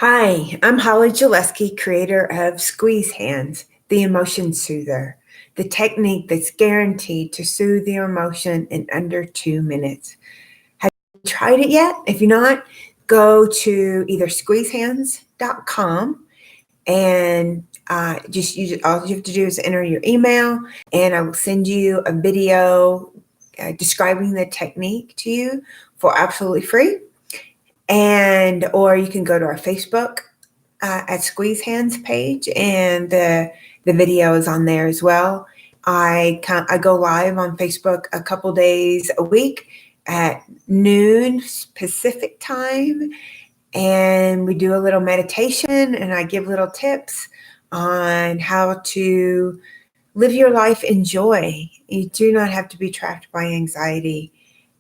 Hi, I'm Holly Gillespie, creator of Squeeze Hands, the emotion soother, the technique that's guaranteed to soothe your emotion in under 2 minutes. Have you tried it yet? If you're not, go to either squeezehands.com and just use it. All you have to do is enter your email, and I will send you a video describing the technique to you for absolutely free. And or you can go to our Facebook at Squeeze Hands page, and the video is on there as well. I go live on Facebook a couple days a week at noon Pacific time, and we do a little meditation, and I give little tips on how to live your life in joy. You do not have to be trapped by anxiety,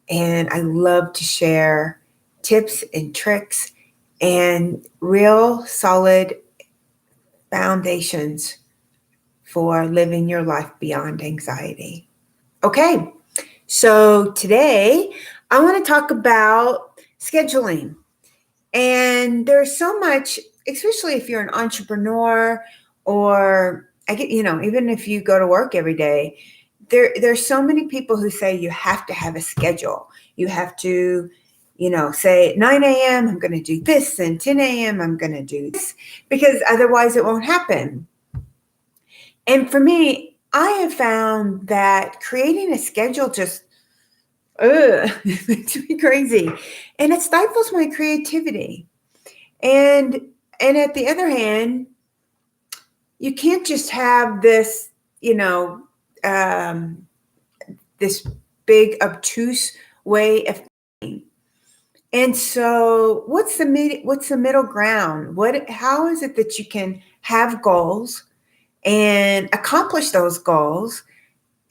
and I love to share tips and tricks and real solid foundations for living your life beyond anxiety. Okay, so today I want to talk about scheduling. And there's so much, especially if you're an entrepreneur, or even if you go to work every day, there's so many people who say you have to have a schedule. You have to say at 9 a.m. I'm going to do this, and 10 a.m. I'm going to do this, because otherwise it won't happen. And for me, I have found that creating a schedule just makes me crazy, and it stifles my creativity. And at the other hand, you can't just have this, this big obtuse way of thinking. And so, what's the middle ground? How is it that you can have goals and accomplish those goals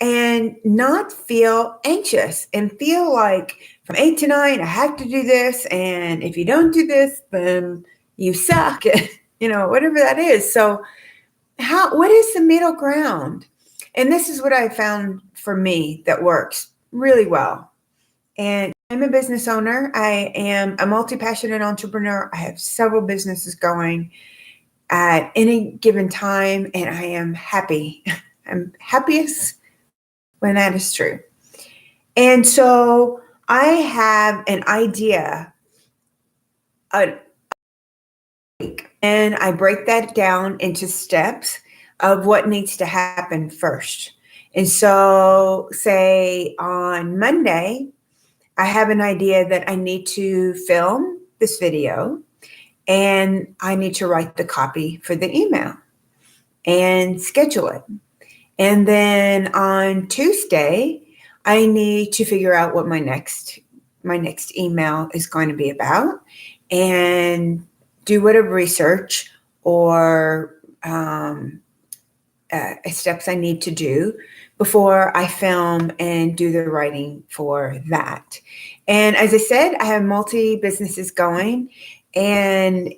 and not feel anxious and feel like from 8 to 9 I have to do this, and if you don't do this, then you suck, whatever that is. So, what is the middle ground? And this is what I found for me that works really well. And I'm a business owner. I am a multi-passionate entrepreneur. I have several businesses going at any given time, and I am happy. I'm happiest when that is true. And so I have an idea a week, and I break that down into steps of what needs to happen first. And so, say on Monday, I have an idea that I need to film this video, and I need to write the copy for the email and schedule it. And then on Tuesday, I need to figure out what my next email is going to be about, and do whatever research or steps I need to do before I film and do the writing for that. And as I said, I have multi businesses going, and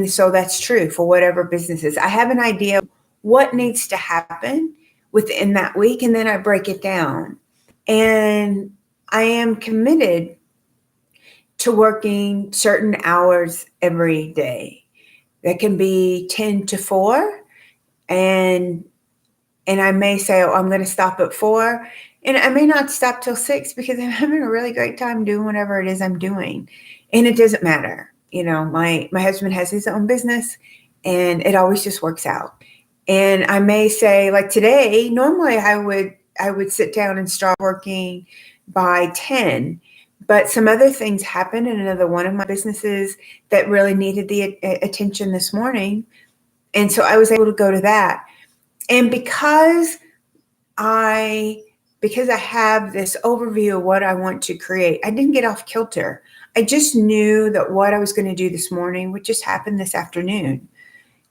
so that's true for whatever businesses. I have an idea what needs to happen within that week, and then I break it down. And I am committed to working certain hours every day. That can be 10 to 4, and I may say, oh, I'm going to stop at 4, and I may not stop till 6 because I'm having a really great time doing whatever it is I'm doing. And it doesn't matter. My husband has his own business, and it always just works out. And I may say, like today, normally I would sit down and start working by 10, but some other things happened in another one of my businesses that really needed the attention this morning. And so I was able to go to that. And because I have this overview of what I want to create, I didn't get off kilter. I just knew that what I was going to do this morning would just happen this afternoon.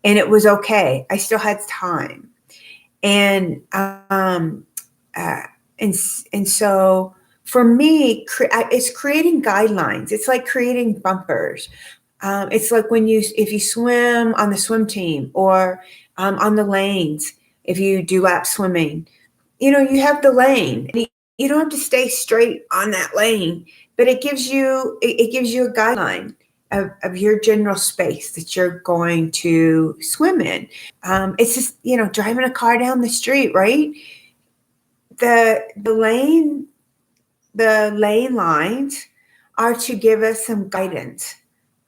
And it was okay. I still had time. And so for me, it's creating guidelines. It's like creating bumpers. It's like if you swim on the swim team, or on the lanes, if you do lap swimming, you have the lane. You don't have to stay straight on that lane, but it gives you a guideline. of your general space that you're going to swim in. It's just, driving a car down the street, right? The lane lines are to give us some guidance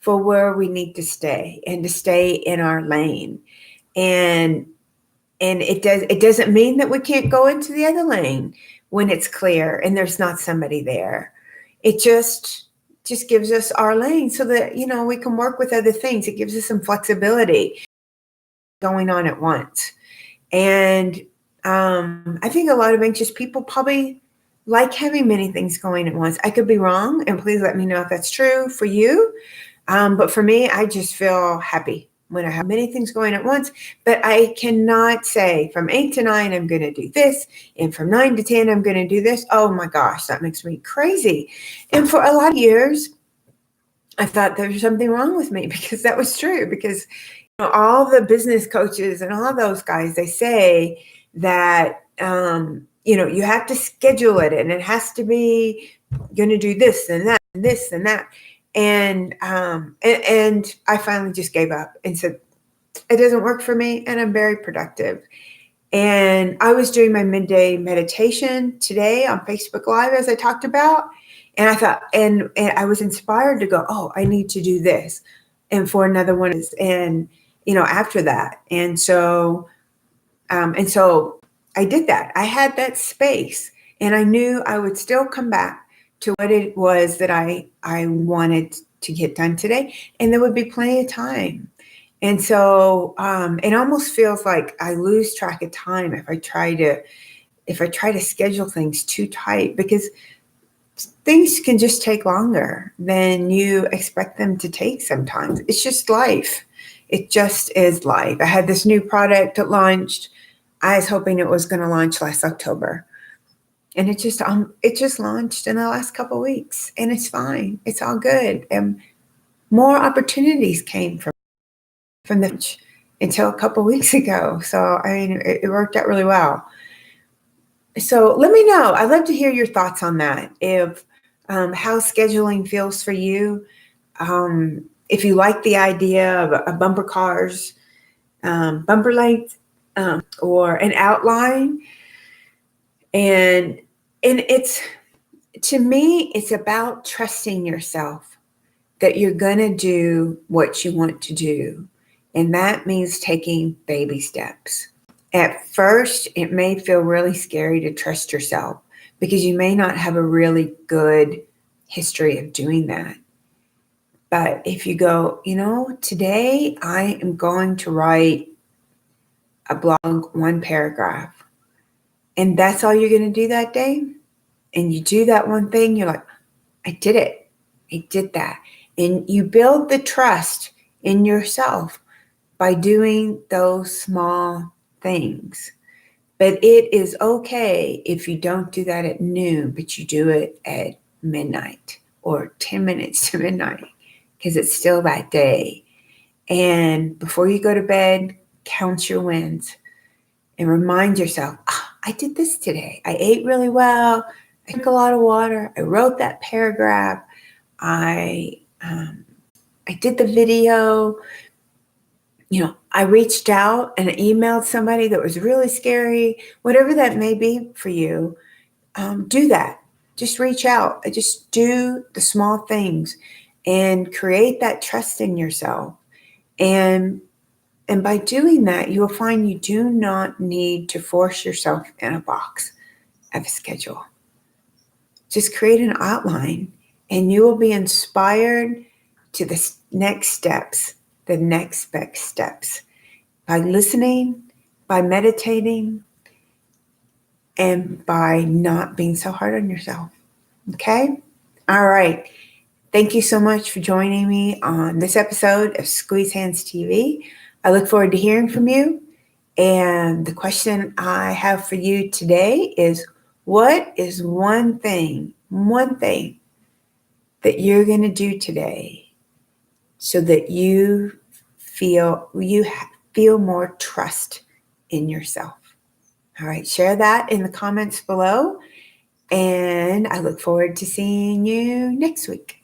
for where we need to stay and to stay in our lane. And it doesn't mean that we can't go into the other lane when it's clear and there's not somebody there. It just gives us our lane so that, we can work with other things. It gives us some flexibility going on at once. And I think a lot of anxious people probably like having many things going at once. I could be wrong, and please let me know if that's true for you. But for me, I just feel happy when I have many things going at once. But I cannot say from 8 to 9, I'm going to do this. And from 9 to 10, I'm going to do this. Oh my gosh, that makes me crazy. And for a lot of years, I thought there was something wrong with me because that was true. Because all the business coaches and all those guys, they say that, you have to schedule it and it has to be going to do this and that and this and that. And I finally just gave up and said, it doesn't work for me and I'm very productive. And I was doing my midday meditation today on Facebook Live, as I talked about. And I thought, and I was inspired to go, oh, I need to do this. And for another one is, and, after that. And so I did that. I had that space and I knew I would still come back to what it was that I wanted to get done today. And there would be plenty of time. And so it almost feels like I lose track of time if I try to schedule things too tight, because things can just take longer than you expect them to take sometimes. It's just life. It just is life. I had this new product that launched. I was hoping it was going to launch last October. And it just launched in the last couple of weeks, and it's fine. It's all good. And more opportunities came from the until a couple of weeks ago. So, it worked out really well. So let me know. I'd love to hear your thoughts on that. If how scheduling feels for you. If you like the idea of a bumper cars, bumper length, or an outline. And it's, to me, it's about trusting yourself that you're going to do what you want to do. And that means taking baby steps. At first, it may feel really scary to trust yourself because you may not have a really good history of doing that. But if you go, today I am going to write a blog, 1 paragraph, and that's all you're going to do that day, and you do that one thing, you're like, I did it. I did that. And you build the trust in yourself by doing those small things. But it is okay if you don't do that at noon, but you do it at midnight or 10 minutes to midnight, because it's still that day. And before you go to bed, count your wins and remind yourself, I did this today. I ate really well. I drank a lot of water. I wrote that paragraph. I did the video. I reached out and emailed somebody that was really scary. Whatever that may be for you, do that. Just reach out. Just do the small things and create that trust in yourself. And by doing that, you will find you do not need to force yourself in a box of a schedule. Just create an outline and you will be inspired to the next steps, the next best steps, by listening, by meditating, and by not being so hard on yourself. Okay? All right. Thank you so much for joining me on this episode of Squeeze Hands TV. I look forward to hearing from you. And the question I have for you today is, what is one thing that you're going to do today so that you feel more trust in yourself? All right, share that in the comments below. And I look forward to seeing you next week.